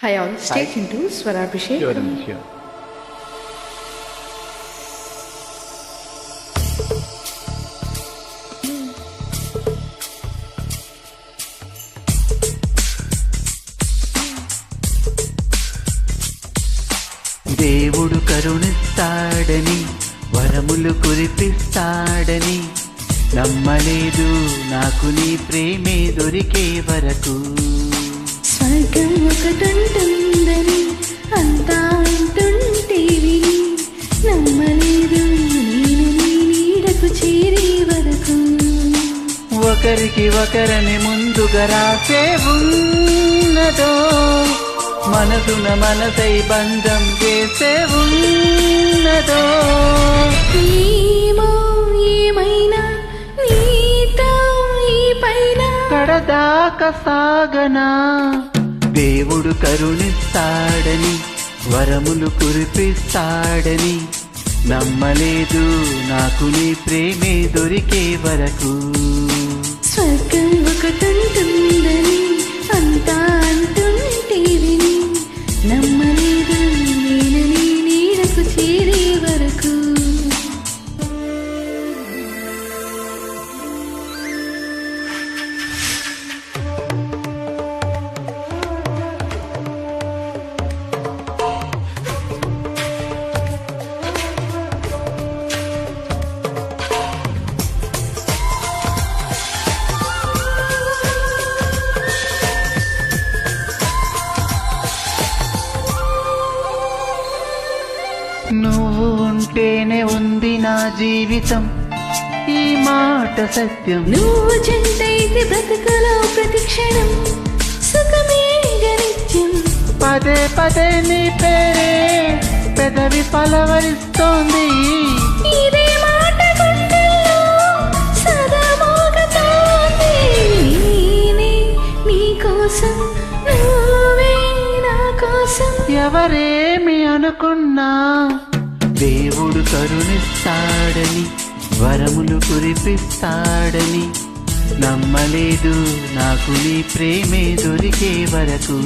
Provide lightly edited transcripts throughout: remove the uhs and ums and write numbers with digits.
Hi all, stay tuned to Swarabhishek. Sure. దేవుడు కరుణిస్తాడని వరములు కురిపిస్తాడని నమ్మలేదు నాకు నీ ప్రేమే దొరికే వరకు. స్వర్గం ఒకటుంటుందని అంతా అంటుంటేవి నమ్మలేదు నేను నీ నీడకు చేరే వరకు. ఒకరికి ఒకరని ముందుగా రాసే ఉన్నదో మనసున మనసై బంధం చేసే ఉన్నదో. ఏమో ఏమైనా నీతో ఈ పైన కడదాకా సాగనా. దేవుడు కరుణిస్తాడని వరములు కురిపిస్తాడని నమ్మలేదు నాకు నీ ప్రేమే దొరికే వరకు. స్వర్గం ఒకటుంటుందని అంతా అంటుంటేవి నమ్మలేదు నేను నీ నీడకు చేరే వరకు. నువ్వు ఉంటేనే ఉంది నా జీవితం, ఈ మాట సత్యం. నువ్వు జంటైతే బ్రతుకులో ప్రతి క్షణం సుఖమే నిత్యం. పదే పదే నీ పేరే పెదవి పలవరిస్తోంది. ఇదే మాట గుండెల్లో సదా మోగుతోంది. నేనే నీ కోసం నువ్వే నా కోసం. ఎవరేమి అనుకున్నా దేవుడు కరుణిస్తాడని వరములు కురిపిస్తాడని నమ్మలేదు నాకు నీ ప్రేమే దొరికే వరకు.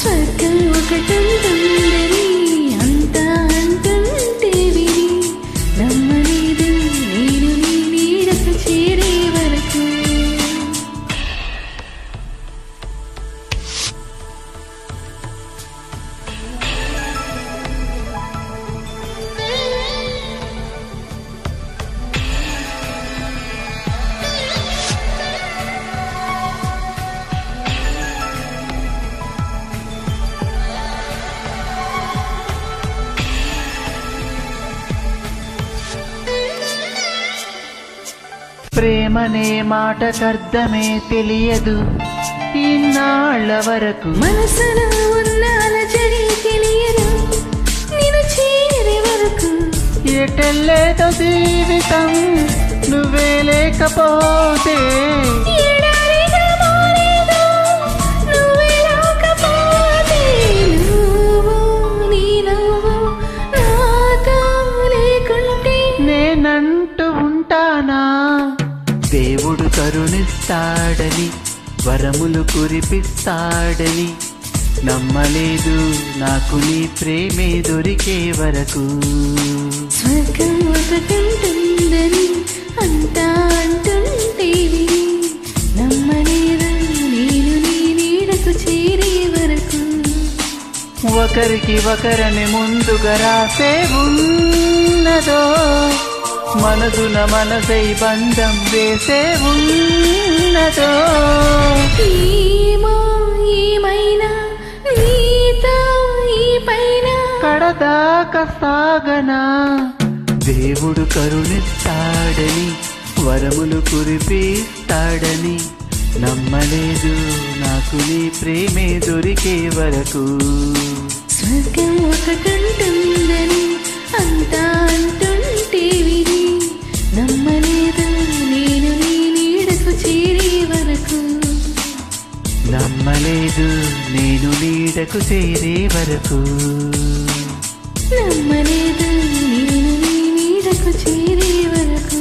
స్వర్గం ఒకటుంటుందని అంతా అంటుంటేవి నమ్మలేదు నేను నీ నీడకు చేరే వరకు. ప్రేమనే మాటకర్థమే తెలియదు ఇన్నాళ్ళ వరకు. మనసులో ఉన్న అలజడి తెలియదు నిన్ను చేరే వరకు. ఎటెల్లేదో జీవితం నువ్వే లేకపోతే. ఎడారిగా మారేదో నువ్వే రాకపోతే. నువ్వు నీ నవ్వు నాతో లేకుంటే నేనంటూ ఉంటానా. దేవుడు కరుణిస్తాడని వరములు కురిపిస్తాడని నమ్మలేదు నాకు నీ ప్రేమే దొరికే వరకు. స్వర్గం ఒకటుంటుందని అంతా అంటుంటేవి నమ్మలేదు నేను నీ నీడకు చేరే వరకు. ఒకరికి ఒకరని ముందుగా రాసే ఉన్నదో మనసున మనసై బంధం వేసే ఉన్నదో. ఏమో ఏమైనా నీతో ఈ పైన కడదాకా సాగనా. దేవుడు కరుణిస్తాడని వరములు కురిపిస్తాడని నమ్మలేదు నాకు నీ ప్రేమే దొరికే వరకు. స్వర్గం ఒకటుంటుందని అంతా అంటుంటేవి నమ్మలేదు నేను నీ నీడకు చేరే వరకు. నమ్మలేదు నేను నీడకు చేరే వరకు. నమ్మలేదు నేను నీ నీడకు చేరే వరకు.